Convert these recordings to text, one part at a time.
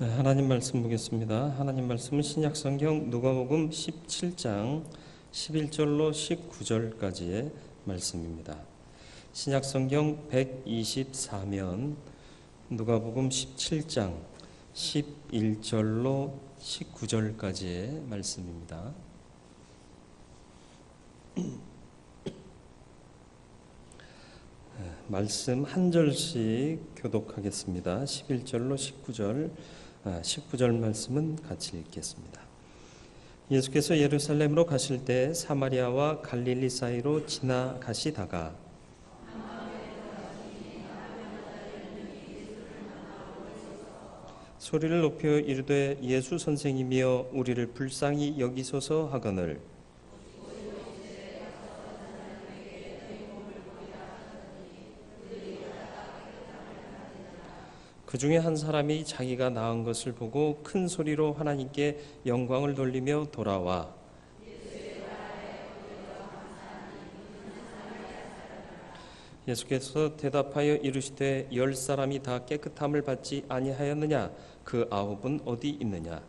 네, 하나님 말씀 보겠습니다. 하나님 말씀은 신약성경 누가복음 17장 11절로 19절까지의 말씀입니다. 신약성경 124면 누가복음 17장 11절로 19절까지의 말씀입니다. 말씀 한 절씩 교독하겠습니다. 11절로 19절 말씀은 같이 읽겠습니다. 예수께서 예루살렘으로 가실 때 사마리아와 갈릴리 사이로 지나가시다가 소리를 높여 이르되 예수 선생이며 우리를 불쌍히 여기소서 하거늘 그 중에 한 사람이 자기가 낳은 것을 보고 큰 소리로 하나님께 영광을 돌리며 돌아와 예수께서 대답하여 이르시되 10사람이 다 깨끗함을 받지 아니하였느냐? 그 9은 어디 있느냐?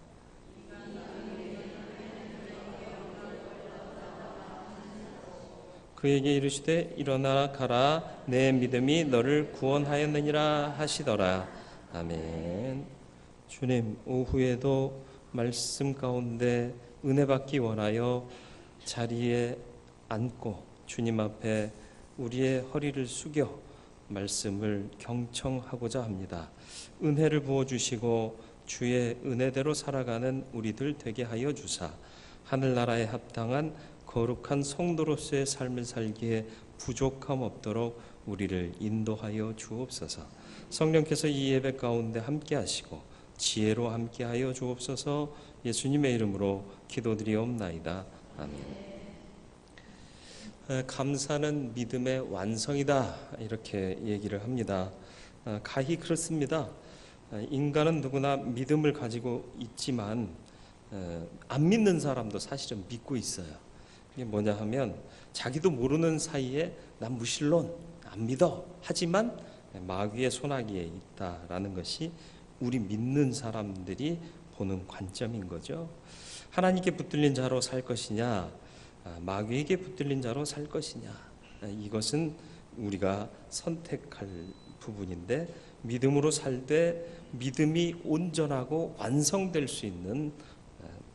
그에게 이르시되 일어나 가라 내 믿음이 너를 구원하였느니라 하시더라. 아멘. 주님, 오후에도 말씀 가운데 은혜 받기 원하여 자리에 앉고 주님 앞에 우리의 허리를 숙여 말씀을 경청하고자 합니다. 은혜를 부어주시고 주의 은혜대로 살아가는 우리들 되게 하여 주사 하늘나라에 합당한 거룩한 성도로서의 삶을 살기에 부족함 없도록 우리를 인도하여 주옵소서. 성령께서 이 예배 가운데 함께 하시고 지혜로 함께 하여 주옵소서. 예수님의 이름으로 기도드리옵나이다. 아멘. 감사는 믿음의 완성이다 이렇게 얘기를 합니다. 가히 그렇습니다. 인간은 누구나 믿음을 가지고 있지만 안 믿는 사람도 사실은 믿고 있어요. 이게 뭐냐 하면 자기도 모르는 사이에 난 무신론 안 믿어 하지만 마귀의 손아귀에 있다라는 것이 우리 믿는 사람들이 보는 관점인 거죠. 하나님께 붙들린 자로 살 것이냐 마귀에게 붙들린 자로 살 것이냐 이것은 우리가 선택할 부분인데 믿음으로 살 때 믿음이 온전하고 완성될 수 있는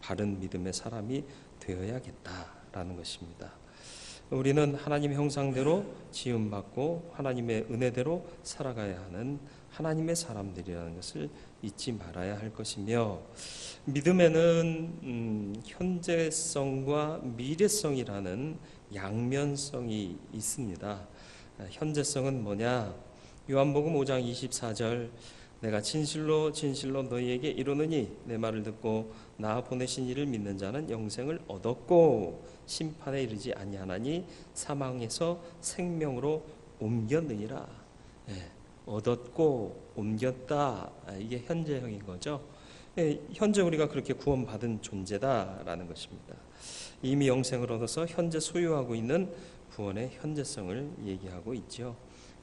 바른 믿음의 사람이 되어야겠다라는 것입니다. 우리는 하나님의 형상대로 지음받고 하나님의 은혜대로 살아가야 하는 하나님의 사람들이라는 것을 잊지 말아야 할 것이며 믿음에는 현재성과 미래성이라는 양면성이 있습니다. 현재성은 뭐냐? 요한복음 5장 24절 내가 진실로 진실로 너희에게 이르노니 내 말을 듣고 나 보내신 이를 믿는 자는 영생을 얻었고 심판에 이르지 아니하나니 사망에서 생명으로 옮겼느니라. 얻었고 옮겼다. 이게 현재형인 거죠. 현재 우리가 그렇게 구원받은 존재다라는 것입니다. 이미 영생을 얻어서 현재 소유하고 있는 구원의 현재성을 얘기하고 있죠.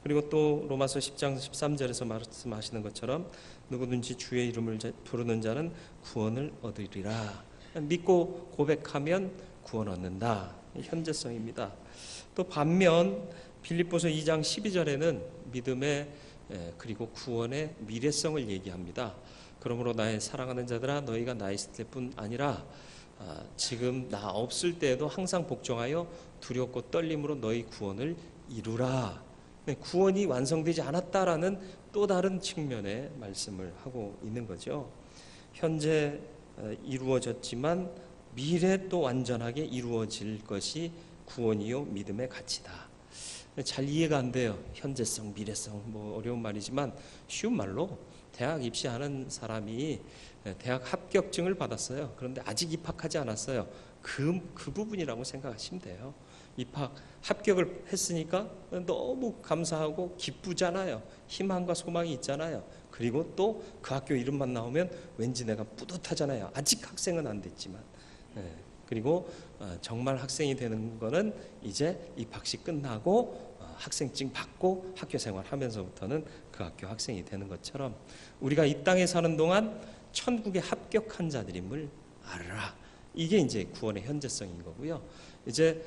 그리고 또 로마서 10장 13절에서 말씀하시는 것처럼 누구든지 주의 이름을 부르는 자는 구원을 얻으리라. 믿고 고백하면 구원 얻는다. 현재성입니다. 또 반면 빌립보서 2장 12절에는 믿음의 그리고 구원의 미래성을 얘기합니다. 그러므로 나의 사랑하는 자들아 너희가 나 있을 때뿐 아니라 지금 나 없을 때에도 항상 복종하여 두렵고 떨림으로 너희 구원을 이루라. 구원이 완성되지 않았다라는 또 다른 측면의 말씀을 하고 있는 거죠. 현재 이루어졌지만 미래 또 완전하게 이루어질 것이 구원이요 믿음의 가치다. 잘 이해가 안 돼요. 현재성, 미래성 뭐 어려운 말이지만 쉬운 말로 대학 입시하는 사람이 대학 합격증을 받았어요. 그런데 아직 입학하지 않았어요. 그 부분이라고 생각하시면 돼요. 합격을 했으니까 너무 감사하고 기쁘잖아요. 희망과 소망이 있잖아요. 그리고 또 그 학교 이름만 나오면 왠지 내가 뿌듯하잖아요. 아직 학생은 안 됐지만. 그리고 정말 학생이 되는 거는 이제 입학식 끝나고 학생증 받고 학교 생활하면서부터는 그 학교 학생이 되는 것처럼 우리가 이 땅에 사는 동안 천국에 합격한 자들임을 알아라. 이게 이제 구원의 현재성인 거고요. 이제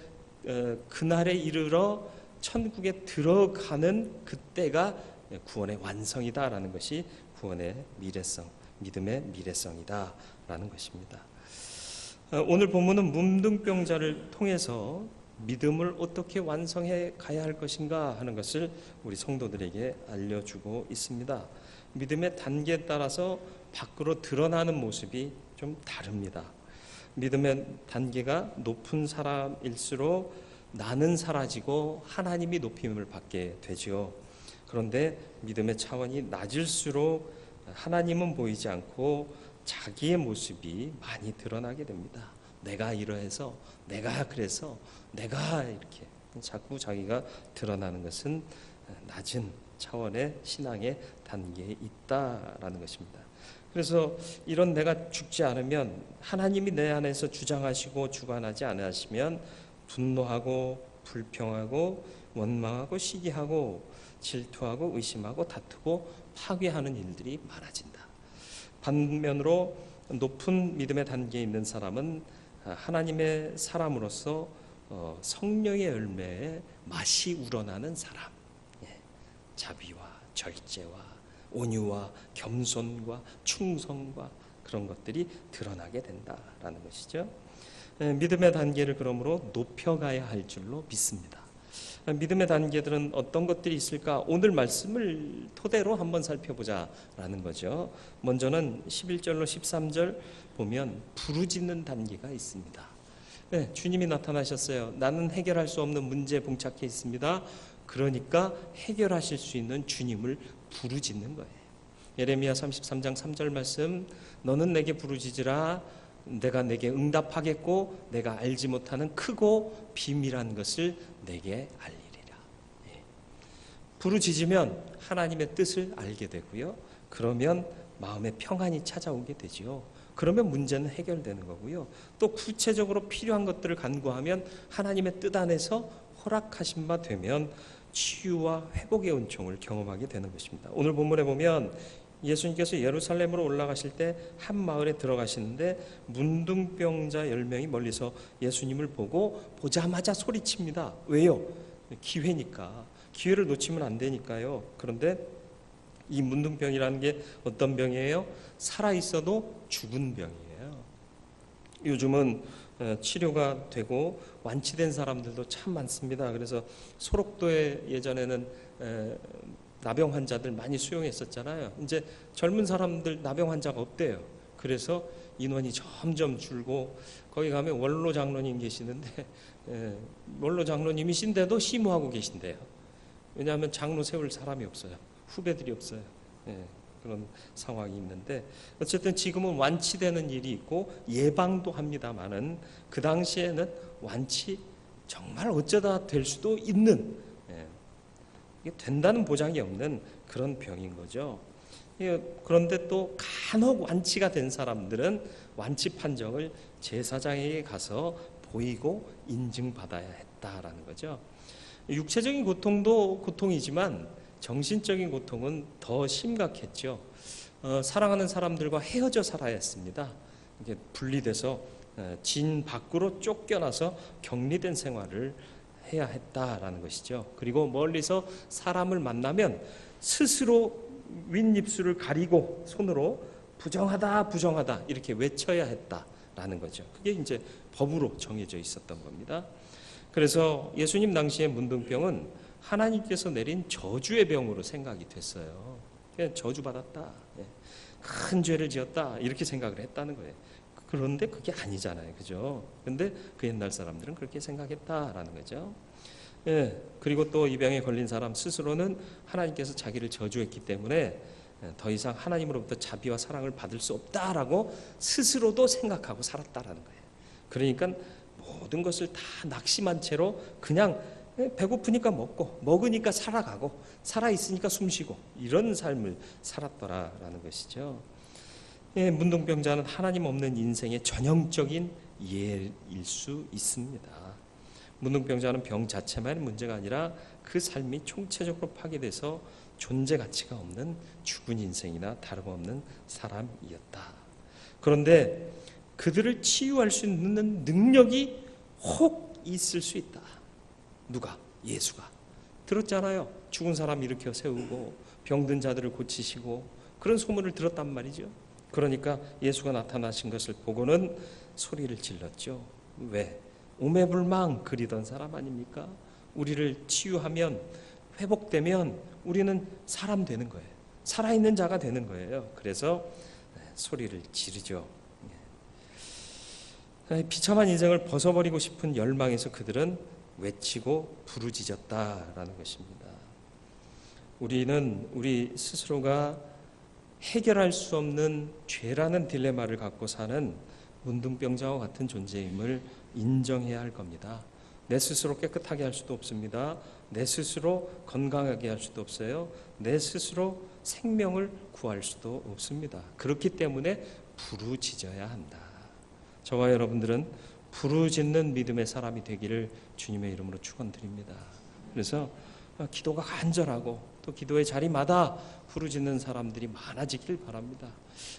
그날에 이르러 천국에 들어가는 그때가 구원의 완성이다라는 것이 구원의 미래성, 믿음의 미래성이다라는 것입니다. 오늘 본문은 문둥병자를 통해서 믿음을 어떻게 완성해 가야 할 것인가 하는 것을 우리 성도들에게 알려주고 있습니다. 믿음의 단계에 따라서 밖으로 드러나는 모습이 좀 다릅니다. 믿음의 단계가 높은 사람일수록 나는 사라지고 하나님이 높임을 받게 되죠. 그런데 믿음의 차원이 낮을수록 하나님은 보이지 않고 자기의 모습이 많이 드러나게 됩니다. 내가 이러해서, 내가 그래서, 내가 이렇게 자꾸 자기가 드러나는 것은 낮은 차원의 신앙의 단계에 있다라는 것입니다. 그래서 이런 내가 죽지 않으면, 하나님이 내 안에서 주장하시고 주관하지 않으시면 분노하고 불평하고 원망하고 시기하고 질투하고 의심하고 다투고 파괴하는 일들이 많아진다. 반면으로 높은 믿음의 단계에 있는 사람은 하나님의 사람으로서 성령의 열매에 맛이 우러나는 사람, 자비와 절제와 온유와 겸손과 충성과 그런 것들이 드러나게 된다라는 것이죠. 믿음의 단계를 그러므로 높여가야 할 줄로 믿습니다. 믿음의 단계들은 어떤 것들이 있을까? 오늘 말씀을 토대로 한번 살펴보자라는 거죠. 먼저는 11절로 13절 보면 부르짖는 단계가 있습니다. 네, 주님이 나타나셨어요. 나는 해결할 수 없는 문제에 봉착해 있습니다. 그러니까 해결하실 수 있는 주님을 부르짖는 거예요. 예레미야 33장 3절 말씀, 너는 내게 부르짖으라. 내가 내게 응답하겠고 내가 알지 못하는 크고 비밀한 것을 내게 알리리라. 부르짖으면 하나님의 뜻을 알게 되고요. 그러면 마음의 평안이 찾아오게 되지요. 그러면 문제는 해결되는 거고요. 또 구체적으로 필요한 것들을 간구하면 하나님의 뜻 안에서 허락하신 바 되면 치유와 회복의 은총을 경험하게 되는 것입니다. 오늘 본문에 보면 예수님께서 예루살렘으로 올라가실 때 한 마을에 들어가시는데 문둥병자 10명이 멀리서 예수님을 보고 보자마자 소리칩니다. 왜요? 기회니까. 기회를 놓치면 안 되니까요. 그런데 이 문둥병이라는 게 어떤 병이에요? 살아있어도 죽은 병이에요. 요즘은 치료가 되고 완치된 사람들도 참 많습니다. 그래서 소록도에 예전에는 나병 환자들 많이 수용했었잖아요. 이제 젊은 사람들 나병 환자가 없대요. 그래서 인원이 점점 줄고 거기 가면 원로 장로님 계시는데 원로 장로님이신데도 심호하고 계신대요. 왜냐하면 장로 세울 사람이 없어요. 후배들이 없어요. 그런 상황이 있는데 어쨌든 지금은 완치되는 일이 있고 예방도 합니다만은 그 당시에는 완치 정말 어쩌다 될 수도 있는, 이게 된다는 보장이 없는 그런 병인 거죠. 그런데 또 간혹 완치가 된 사람들은 완치 판정을 제사장에게 가서 보이고 인증받아야 했다라는 거죠. 육체적인 고통도 고통이지만 정신적인 고통은 더 심각했죠. 사랑하는 사람들과 헤어져 살아야 했습니다. 이게 분리돼서 진 밖으로 쫓겨나서 격리된 생활을 해야 했다라는 것이죠. 그리고 멀리서 사람을 만나면 스스로 윗입술을 가리고 손으로 부정하다 부정하다 이렇게 외쳐야 했다라는 거죠. 그게 이제 법으로 정해져 있었던 겁니다. 그래서 예수님 당시의 문둥병은 하나님께서 내린 저주의 병으로 생각이 됐어요. 그냥 저주받았다, 큰 죄를 지었다 이렇게 생각을 했다는 거예요. 그런데 그게 아니잖아요, 그죠? 근데 그 옛날 사람들은 그렇게 생각했다라는 거죠. 그리고 또 이 병에 걸린 사람 스스로는 하나님께서 자기를 저주했기 때문에 더 이상 하나님으로부터 자비와 사랑을 받을 수 없다라고 스스로도 생각하고 살았다라는 거예요. 그러니까 모든 것을 다 낙심한 채로 그냥 배고프니까 먹고 먹으니까 살아가고 살아있으니까 숨쉬고 이런 삶을 살았더라라는 것이죠. 문둥병자는 하나님 없는 인생의 전형적인 예일 수 있습니다. 문둥병자는 병 자체만의 문제가 아니라 그 삶이 총체적으로 파괴돼서 존재 가치가 없는 죽은 인생이나 다름없는 사람이었다. 그런데 그들을 치유할 수 있는 능력이 혹 있을 수 있다. 누가? 예수가. 들었잖아요. 죽은 사람 일으켜 세우고 병든 자들을 고치시고 그런 소문을 들었단 말이죠. 그러니까 예수가 나타나신 것을 보고는 소리를 질렀죠. 왜? 오매불망 그리던 사람 아닙니까? 우리를 치유하면, 회복되면 우리는 사람 되는 거예요. 살아있는 자가 되는 거예요. 그래서 소리를 지르죠. 비참한 인생을 벗어버리고 싶은 열망에서 그들은 외치고 부르짖었다라는 것입니다. 우리는 우리 스스로가 해결할 수 없는 죄라는 딜레마를 갖고 사는 문둥병자와 같은 존재임을 인정해야 할 겁니다. 내 스스로 깨끗하게 할 수도 없습니다. 내 스스로 건강하게 할 수도 없어요. 내 스스로 생명을 구할 수도 없습니다. 그렇기 때문에 부르짖어야 한다. 저와 여러분들은 부르짖는 믿음의 사람이 되기를 주님의 이름으로 축원드립니다. 그래서 기도가 간절하고 또 기도의 자리마다 부르짖는 사람들이 많아지길 바랍니다.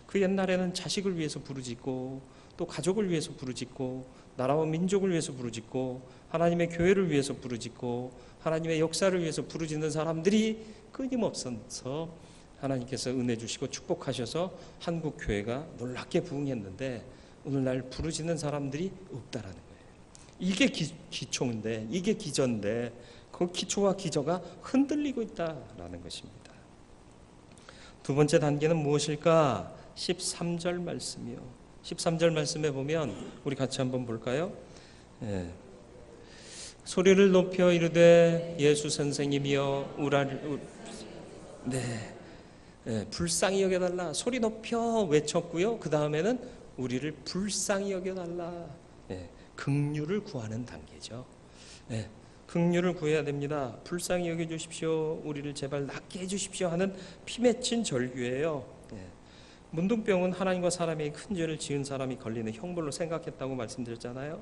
그 옛날에는 자식을 위해서 부르짖고 또 가족을 위해서 부르짖고 나라와 민족을 위해서 부르짖고 하나님의 교회를 위해서 부르짖고 하나님의 역사를 위해서 부르짖는 사람들이 끊임없어서 하나님께서 은혜 주시고 축복하셔서 한국 교회가 놀랍게 부흥했는데 오늘날 부르짖는 사람들이 없다라는 거예요. 이게 기초인데, 이게 기저인데 그 기초와 기저가 흔들리고 있다라는 것입니다. 두 번째 단계는 무엇일까? 13절 말씀이요. 13절 말씀에 보면 우리 같이 한번 볼까요? 소리를 높여 이르되 예수 선생님이여 불쌍히 여겨달라. 소리 높여 외쳤고요. 그 다음에는 우리를 불쌍히 여겨달라. 긍휼을 구하는 단계죠. 긍휼을 구해야 됩니다. 불쌍히 여겨주십시오. 우리를 제발 낫게 해주십시오 하는 피 맺힌 절규예요. 문둥병은 하나님과 사람이 큰 죄를 지은 사람이 걸리는 형벌로 생각했다고 말씀드렸잖아요.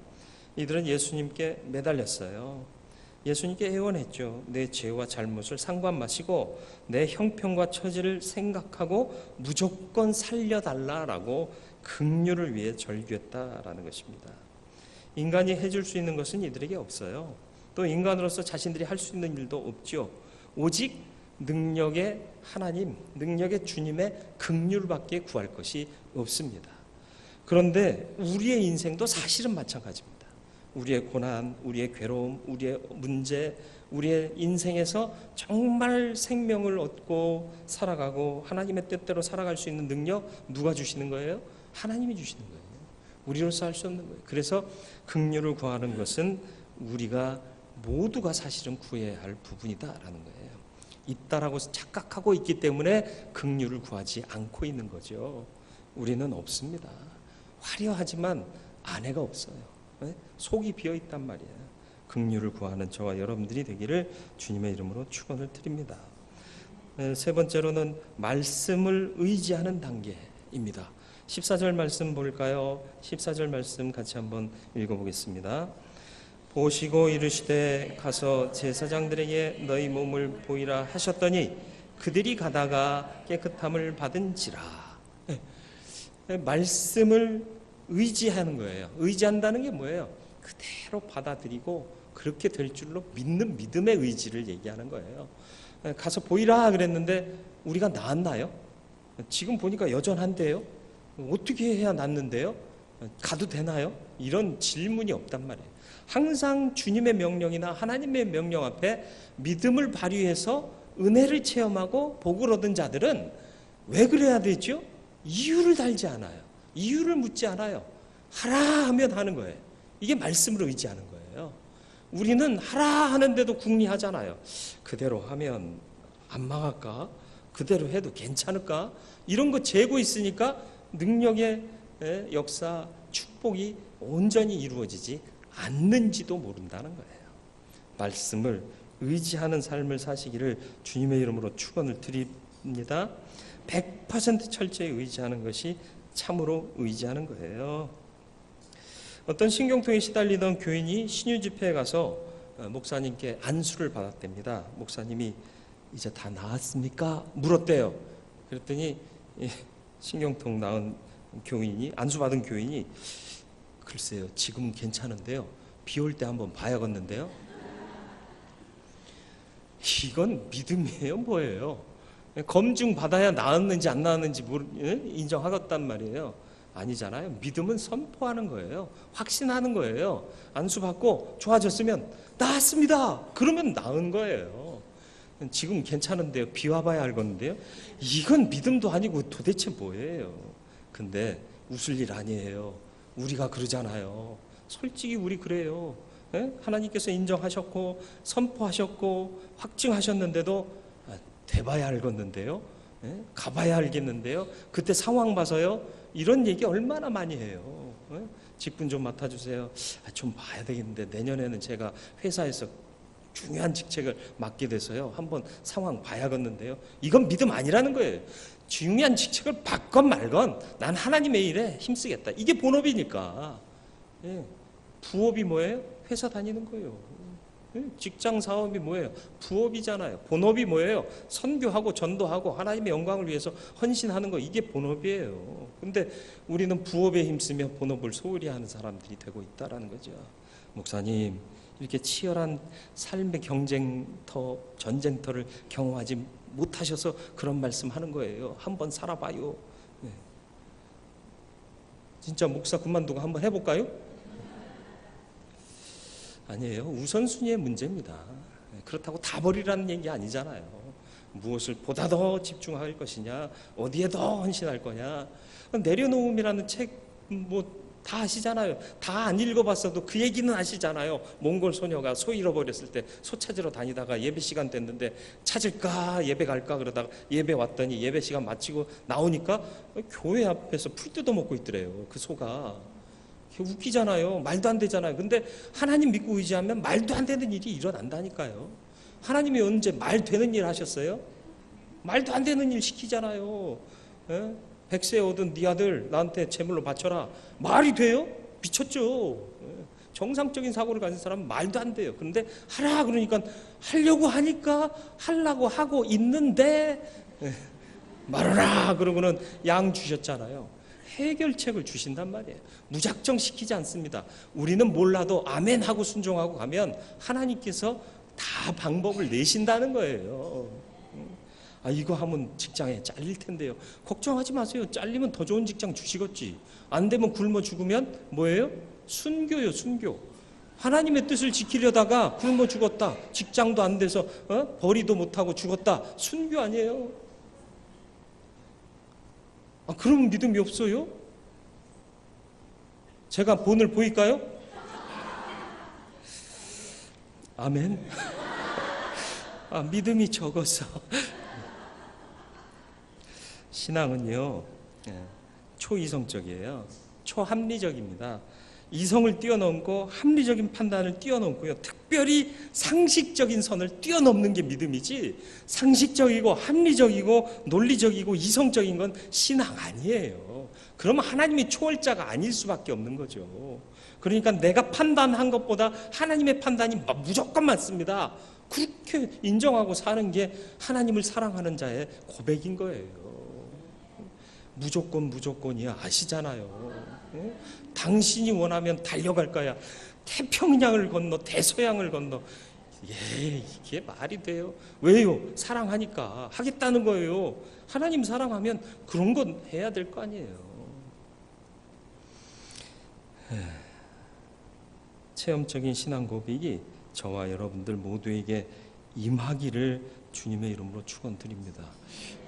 이들은 예수님께 매달렸어요. 예수님께 애원했죠. 내 죄와 잘못을 상관 마시고 내 형편과 처지를 생각하고 무조건 살려달라라고 긍휼을 위해 절규했다라는 것입니다. 인간이 해줄 수 있는 것은 이들에게 없어요. 또 인간으로서 자신들이 할 수 있는 일도 없죠. 오직 능력의 하나님, 능력의 주님의 긍휼밖에 구할 것이 없습니다. 그런데 우리의 인생도 사실은 마찬가지입니다. 우리의 고난, 우리의 괴로움, 우리의 문제, 우리의 인생에서 정말 생명을 얻고 살아가고 하나님의 뜻대로 살아갈 수 있는 능력 누가 주시는 거예요? 하나님이 주시는 거예요. 우리로서 할 수 없는 거예요. 그래서 긍휼을 구하는 것은 우리가 모두가 사실은 구해야 할 부분이다라는 거예요. 있다라고 착각하고 있기 때문에 긍휼을 구하지 않고 있는 거죠. 우리는 없습니다. 화려하지만 안에가 없어요. 속이 비어있단 말이에요. 긍휼을 구하는 저와 여러분들이 되기를 주님의 이름으로 축원을 드립니다. 세 번째로는 말씀을 의지하는 단계입니다. 14절 말씀 볼까요? 14절 말씀 같이 한번 읽어보겠습니다. 보시고 이르시되 가서 제사장들에게 너희 몸을 보이라 하셨더니 그들이 가다가 깨끗함을 받은지라. 말씀을 의지하는 거예요. 의지한다는 게 뭐예요? 그대로 받아들이고 그렇게 될 줄로 믿는 믿음의 의지를 얘기하는 거예요. 가서 보이라 그랬는데 우리가 나았나요? 지금 보니까 여전한데요? 어떻게 해야 낫는데요? 가도 되나요? 이런 질문이 없단 말이에요. 항상 주님의 명령이나 하나님의 명령 앞에 믿음을 발휘해서 은혜를 체험하고 복을 얻은 자들은 왜 그래야 되죠? 이유를 달지 않아요. 이유를 묻지 않아요. 하라 하면 하는 거예요. 이게 말씀을 의지하는 거예요. 우리는 하라 하는데도 궁리하잖아요. 그대로 하면 안 망할까? 그대로 해도 괜찮을까? 이런 거 재고 있으니까 능력의 역사, 축복이 온전히 이루어지지 않는지도 모른다는 거예요. 말씀을 의지하는 삶을 사시기를 주님의 이름으로 축원을 드립니다. 100% 철저히 의지하는 것이 참으로 의지하는 거예요. 어떤 신경통에 시달리던 교인이 신유 집회에 가서 목사님께 안수를 받았답니다. 목사님이 이제 다 나았습니까? 물었대요. 그랬더니 신경통 나은 교인이, 안수받은 교인이, 글쎄요, 지금 괜찮은데요, 비 올 때 한번 봐야겠는데요. 이건 믿음이에요, 뭐예요? 검증 받아야 나았는지 안 나았는지 인정하겠단 말이에요. 아니잖아요. 믿음은 선포하는 거예요. 확신하는 거예요. 안수받고 좋아졌으면 나았습니다. 그러면 나은 거예요. 지금 괜찮은데요, 비 와봐야 알겠는데요. 이건 믿음도 아니고 도대체 뭐예요? 근데 웃을 일 아니에요. 우리가 그러잖아요. 솔직히 우리 그래요. 하나님께서 인정하셨고 선포하셨고 확증하셨는데도 돼봐야 알겠는데요, 가봐야 알겠는데요, 그때 상황 봐서요, 이런 얘기 얼마나 많이 해요. 직분 좀 맡아주세요. 좀 봐야 되겠는데 내년에는 제가 회사에서 중요한 직책을 맡게 돼서요, 한번 상황 봐야겠는데요. 이건 믿음 아니라는 거예요. 중요한 직책을 받건 말건 난 하나님의 일에 힘쓰겠다. 이게 본업이니까. 부업이 뭐예요? 회사 다니는 거예요. 직장 사업이 뭐예요? 부업이잖아요. 본업이 뭐예요? 선교하고 전도하고 하나님의 영광을 위해서 헌신하는 거, 이게 본업이에요. 근데 우리는 부업에 힘쓰며 본업을 소홀히 하는 사람들이 되고 있다는 거죠. 목사님, 이렇게 치열한 삶의 전쟁터를 경험하지 못하셔서 그런 말씀하는 거예요. 한번 살아봐요. 진짜 목사 그만두고 한번 해볼까요? 아니에요. 우선순위의 문제입니다. 그렇다고 다 버리라는 얘기 아니잖아요. 무엇을 보다 더 집중할 것이냐, 어디에 더 헌신할 거냐. 내려놓음이라는 책 다 아시잖아요. 다 안 읽어봤어도 그 얘기는 아시잖아요. 몽골 소녀가 소 잃어버렸을 때 소 찾으러 다니다가 예배 시간 됐는데 찾을까 예배 갈까 그러다가 예배 왔더니 예배 시간 마치고 나오니까 교회 앞에서 풀 뜯어먹고 있더래요. 그 소가. 웃기잖아요. 말도 안 되잖아요. 근데 하나님 믿고 의지하면 말도 안 되는 일이 일어난다니까요. 하나님이 언제 말 되는 일 하셨어요? 말도 안 되는 일 시키잖아요. 100세 얻은 네 아들 나한테 제물로 바쳐라. 말이 돼요? 미쳤죠. 정상적인 사고를 가진 사람은 말도 안 돼요. 그런데 하라 그러니까 하려고 하니까 하려고 하고 있는데 말하라 그러고는 양 주셨잖아요. 해결책을 주신단 말이에요. 무작정 시키지 않습니다. 우리는 몰라도 아멘하고 순종하고 가면 하나님께서 다 방법을 내신다는 거예요. 이거 하면 직장에 잘릴 텐데요. 걱정하지 마세요. 잘리면 더 좋은 직장 주시겠지. 안 되면 굶어 죽으면 뭐예요? 순교요, 순교. 하나님의 뜻을 지키려다가 굶어 죽었다. 직장도 안 돼서 벌이도 못하고 죽었다. 순교 아니에요? 그러면 믿음이 없어요? 제가 본을 보일까요? 아멘. 믿음이 적어서. 신앙은요, 초이성적이에요. 초합리적입니다. 이성을 뛰어넘고 합리적인 판단을 뛰어넘고요, 특별히 상식적인 선을 뛰어넘는 게 믿음이지, 상식적이고 합리적이고 논리적이고 이성적인 건 신앙 아니에요. 그러면 하나님이 초월자가 아닐 수밖에 없는 거죠. 그러니까 내가 판단한 것보다 하나님의 판단이 무조건 맞습니다. 그렇게 인정하고 사는 게 하나님을 사랑하는 자의 고백인 거예요. 무조건이야 아시잖아요. 당신이 원하면 달려갈 거야. 태평양을 건너 대서양을 건너. 이게 말이 돼요? 왜요? 사랑하니까 하겠다는 거예요. 하나님 사랑하면 그런 건 해야 될 거 아니에요. 체험적인 신앙 고백이 저와 여러분들 모두에게 임하기를 주님의 이름으로 축원드립니다.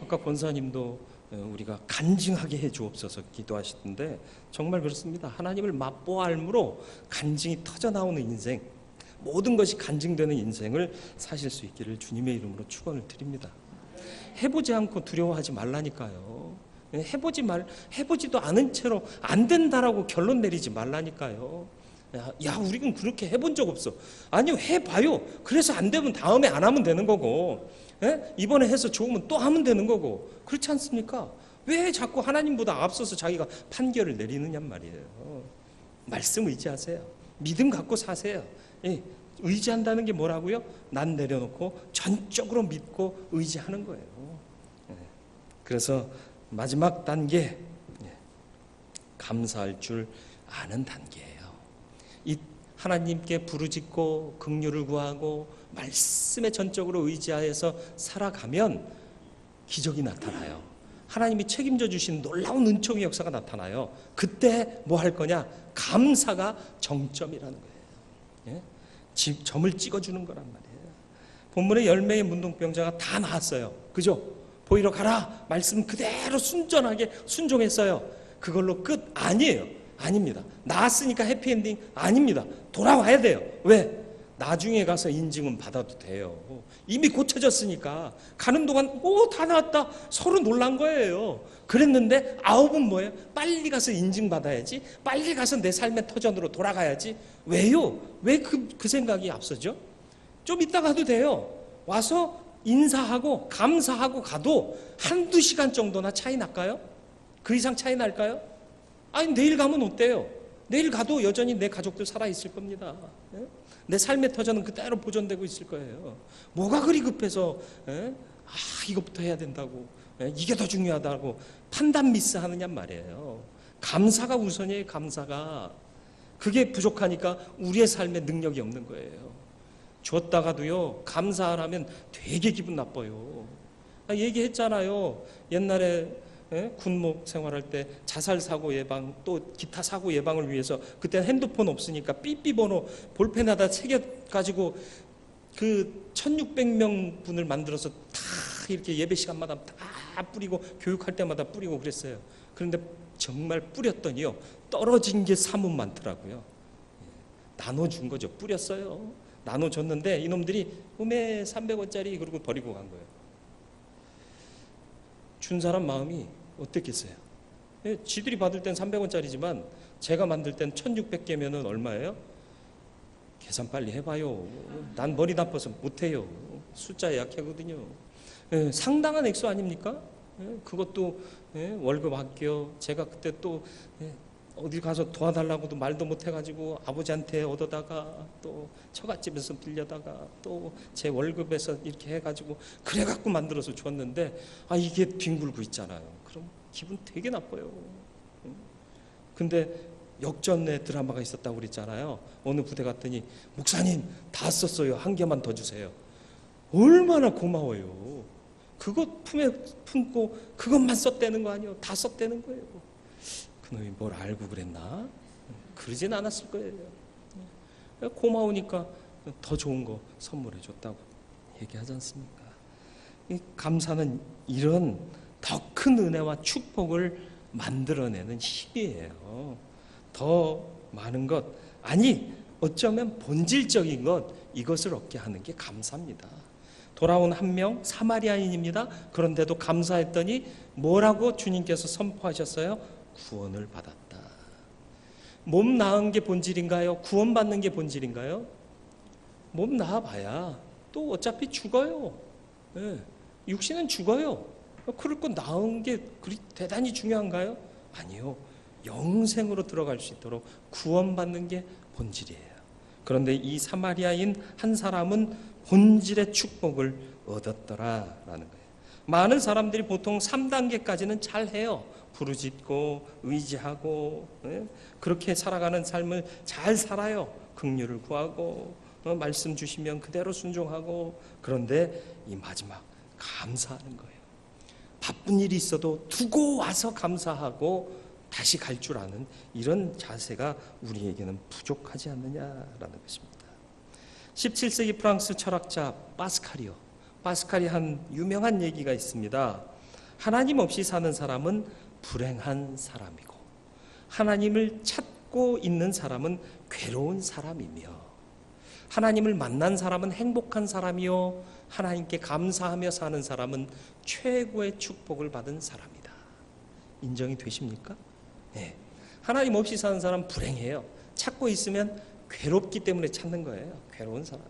아까 권사님도 우리가 간증하게 해 주옵소서 기도하시던데 정말 그렇습니다. 하나님을 맛보알므로 간증이 터져 나오는 인생, 모든 것이 간증되는 인생을 사실 수 있기를 주님의 이름으로 축원을 드립니다. 해보지 않고 두려워하지 말라니까요. 해보지도 않은 채로 안 된다라고 결론 내리지 말라니까요. 우리는 그렇게 해본 적 없어. 아니요, 해봐요. 그래서 안 되면 다음에 안 하면 되는 거고, 이번에 해서 좋으면 또 하면 되는 거고, 그렇지 않습니까? 왜 자꾸 하나님보다 앞서서 자기가 판결을 내리느냐 말이에요. 말씀 의지하세요. 믿음 갖고 사세요. 의지한다는 게 뭐라고요? 난 내려놓고 전적으로 믿고 의지하는 거예요. 그래서 마지막 단계, 감사할 줄 아는 단계예요. 이 하나님께 부르짖고 긍휼을 구하고 말씀에 전적으로 의지하여서 살아가면 기적이 나타나요. 하나님이 책임져 주신 놀라운 은총의 역사가 나타나요. 그때 뭐 할 거냐? 감사가 정점이라는 거예요. 예? 점을 찍어주는 거란 말이에요. 본문에 10명의 문둥병자가 다 나았어요. 그죠? 보이러 가라 말씀 그대로 순전하게 순종했어요. 그걸로 끝 아니에요. 아닙니다. 나았으니까 해피엔딩 아닙니다. 돌아와야 돼요. 왜? 나중에 가서 인증은 받아도 돼요. 이미 고쳐졌으니까. 가는 동안 다 나았다 서로 놀란 거예요. 그랬는데 9은 뭐예요? 빨리 가서 인증받아야지, 빨리 가서 내 삶의 터전으로 돌아가야지. 왜요? 왜 그 생각이 앞서죠? 좀 이따 가도 돼요. 와서 인사하고 감사하고 가도 한두 시간 정도나 차이 날까요? 그 이상 차이 날까요? 아니 내일 가면 어때요? 내일 가도 여전히 내 가족들 살아있을 겁니다. 내 삶의 터전은 그대로 보존되고 있을 거예요. 뭐가 그리 급해서 이것부터 해야 된다고, 이게 더 중요하다고 판단 미스하느냐 말이에요. 감사가 우선이에요. 감사가. 그게 부족하니까 우리의 삶에 능력이 없는 거예요. 줬다가도요 감사하라면 되게 기분 나빠요. 얘기했잖아요. 옛날에 군목 생활할 때 자살 사고 예방, 또 기타 사고 예방을 위해서 그때는 핸드폰 없으니까 삐삐 번호 볼펜에다 새겨가지고 그 1600명 분을 만들어서 다 이렇게 예배 시간마다 다 뿌리고 교육할 때마다 뿌리고 그랬어요. 그런데 정말 뿌렸더니요 떨어진 게 사뭇 많더라고요. 나눠준 거죠. 뿌렸어요. 나눠줬는데 이놈들이 300원짜리 그러고 버리고 간 거예요. 준 사람 마음이 어땠겠어요? 지들이 받을 땐 300원짜리지만 제가 만들 땐 1600개면은 얼마예요? 계산 빨리 해봐요. 난 머리 나빠서 못해요. 숫자에 약하거든요. 상당한 액수 아닙니까? 그것도 월급 아껴. 제가 그때 또 어디 가서 도와달라고도 말도 못해가지고 아버지한테 얻어다가 또 처갓집에서 빌려다가 또 제 월급에서 이렇게 해가지고 그래갖고 만들어서 줬는데 이게 뒹굴고 있잖아요. 그럼 기분 되게 나빠요. 근데 역전의 드라마가 있었다고 그랬잖아요. 어느 부대 갔더니 목사님 다 썼어요. 한 개만 더 주세요. 얼마나 고마워요. 그것 품에 품고 그것만 썼다는 거 아니에요. 다 썼다는 거예요. 그놈이 뭘 알고 그랬나? 그러진 않았을 거예요. 고마우니까 더 좋은 거 선물해 줬다고 얘기하지 않습니까? 이 감사는 이런 더 큰 은혜와 축복을 만들어내는 힘이에요. 더 많은 것, 아니 어쩌면 본질적인 것, 이것을 얻게 하는 게 감사입니다. 돌아온 한 명 사마리아인입니다. 그런데도 감사했더니 뭐라고 주님께서 선포하셨어요? 구원을 받았다. 몸 나은 게 본질인가요? 구원받는 게 본질인가요? 몸 나아봐야 또 어차피 죽어요. 육신은 죽어요. 그럴 거 나은 게 그리 대단히 중요한가요? 아니요. 영생으로 들어갈 수 있도록 구원받는 게 본질이에요. 그런데 이 사마리아인 한 사람은 본질의 축복을 얻었더라라는 거예요. 많은 사람들이 보통 3단계까지는 잘해요. 부르짖고 의지하고 그렇게 살아가는 삶을 잘 살아요. 긍휼을 구하고 말씀 주시면 그대로 순종하고. 그런데 이 마지막 감사하는 거예요. 바쁜 일이 있어도 두고 와서 감사하고 다시 갈 줄 아는 이런 자세가 우리에게는 부족하지 않느냐라는 것입니다. 17세기 프랑스 철학자 파스칼이 한 유명한 얘기가 있습니다. 하나님 없이 사는 사람은 불행한 사람이고 하나님을 찾고 있는 사람은 괴로운 사람이며 하나님을 만난 사람은 행복한 사람이요 하나님께 감사하며 사는 사람은 최고의 축복을 받은 사람이다. 인정이 되십니까? 네. 하나님 없이 사는 사람은 불행해요. 찾고 있으면 괴롭기 때문에 찾는 거예요. 괴로운 사람.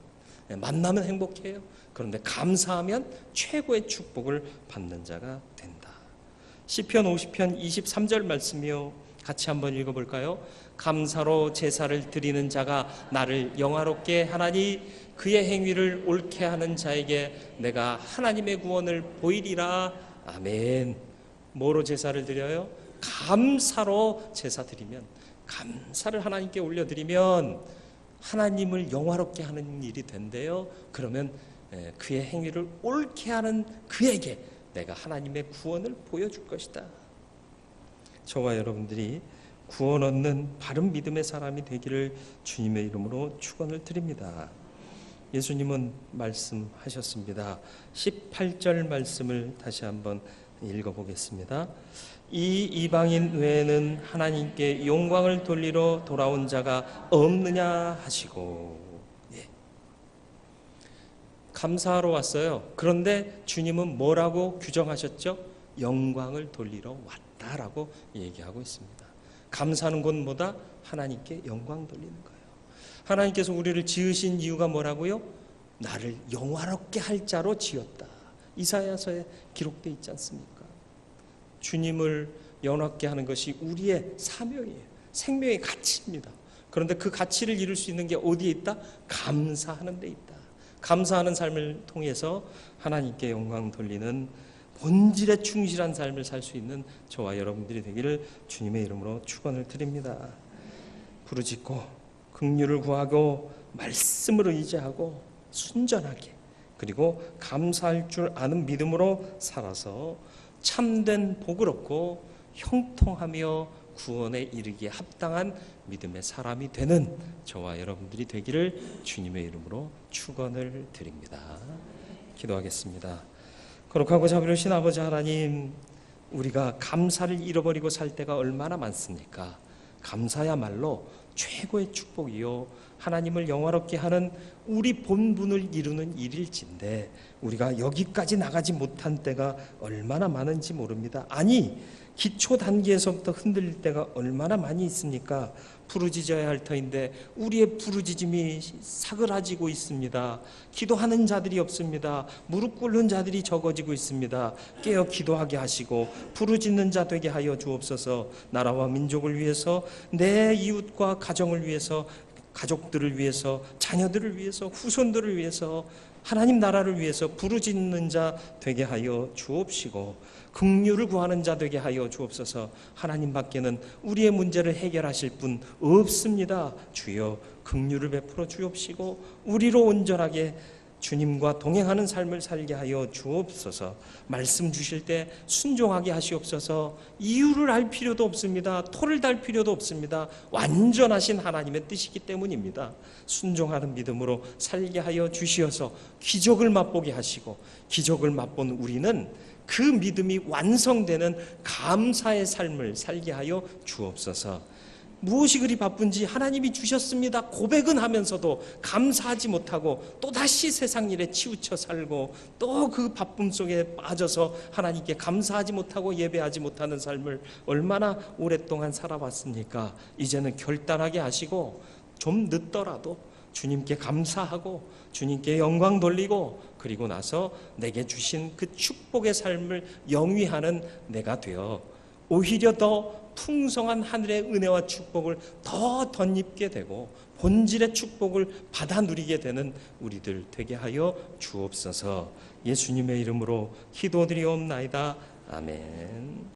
네. 만나면 행복해요. 그런데 감사하면 최고의 축복을 받는 자가 된다. 시편 50편 23절 말씀이요. 같이 한번 읽어볼까요? 감사로 제사를 드리는 자가 나를 영화롭게 하나니 그의 행위를 옳게 하는 자에게 내가 하나님의 구원을 보이리라. 아멘. 뭐로 제사를 드려요? 감사로 제사 드리면, 감사를 하나님께 올려드리면 하나님을 영화롭게 하는 일이 된대요. 그러면 그의 행위를 옳게 하는 그에게 내가 하나님의 구원을 보여줄 것이다. 저와 여러분들이 구원 얻는 바른 믿음의 사람이 되기를 주님의 이름으로 축원을 드립니다. 예수님은 말씀하셨습니다. 18절 말씀을 다시 한번 읽어보겠습니다. 이 이방인 외에는 하나님께 영광을 돌리러 돌아온 자가 없느냐 하시고, 감사하러 왔어요. 그런데 주님은 뭐라고 규정하셨죠? 영광을 돌리러 왔다라고 얘기하고 있습니다. 감사하는 건 뭐다? 하나님께 영광 돌리는 거예요. 하나님께서 우리를 지으신 이유가 뭐라고요? 나를 영화롭게 할 자로 지었다. 이사야서에 기록되어 있지 않습니까? 주님을 영화롭게 하는 것이 우리의 사명이에요. 생명의 가치입니다. 그런데 그 가치를 이룰 수 있는 게 어디에 있다? 감사하는 데 있다. 감사하는 삶을 통해서 하나님께 영광 돌리는 본질에 충실한 삶을 살 수 있는 저와 여러분들이 되기를 주님의 이름으로 축원을 드립니다. 부르짖고 긍휼을 구하고 말씀을 의지하고 순전하게, 그리고 감사할 줄 아는 믿음으로 살아서 참된 복을 얻고 형통하며 구원에 이르기에 합당한 믿음의 사람이 되는 저와 여러분들이 되기를 주님의 이름으로 축원을 드립니다. 기도하겠습니다. 거룩하고 자비로우신 아버지 하나님, 우리가 감사를 잃어버리고 살 때가 얼마나 많습니까? 감사야말로 최고의 축복이요, 하나님을 영화롭게 하는 우리 본분을 이루는 일일진데 우리가 여기까지 나가지 못한 때가 얼마나 많은지 모릅니다. 아니, 기초 단계에서부터 흔들릴 때가 얼마나 많이 있습니까? 부르짖어야 할 터인데 우리의 부르짖음이 사그라지고 있습니다. 기도하는 자들이 없습니다. 무릎 꿇는 자들이 적어지고 있습니다. 깨어 기도하게 하시고 부르짖는 자 되게 하여 주옵소서. 나라와 민족을 위해서, 내 이웃과 가정을 위해서, 가족들을 위해서, 자녀들을 위해서, 후손들을 위해서, 하나님 나라를 위해서 부르짖는 자 되게 하여 주옵시고, 긍휼을 구하는 자 되게 하여 주옵소서. 하나님밖에는 우리의 문제를 해결하실 분 없습니다. 주여 긍휼을 베풀어 주옵시고 우리로 온전하게 주님과 동행하는 삶을 살게 하여 주옵소서. 말씀 주실 때 순종하게 하시옵소서. 이유를 알 필요도 없습니다. 토를 달 필요도 없습니다. 완전하신 하나님의 뜻이기 때문입니다. 순종하는 믿음으로 살게 하여 주시어서 기적을 맛보게 하시고, 기적을 맛본 우리는 그 믿음이 완성되는 감사의 삶을 살게 하여 주옵소서. 무엇이 그리 바쁜지 하나님이 주셨습니다 고백은 하면서도 감사하지 못하고 또다시 세상 일에 치우쳐 살고 또 그 바쁨 속에 빠져서 하나님께 감사하지 못하고 예배하지 못하는 삶을 얼마나 오랫동안 살아왔습니까? 이제는 결단하게 하시고 좀 늦더라도 주님께 감사하고 주님께 영광 돌리고, 그리고 나서 내게 주신 그 축복의 삶을 영위하는 내가 되어 오히려 더 풍성한 하늘의 은혜와 축복을 더 덧입게 되고 본질의 축복을 받아 누리게 되는 우리들 되게 하여 주옵소서. 예수님의 이름으로 기도드리옵나이다. 아멘.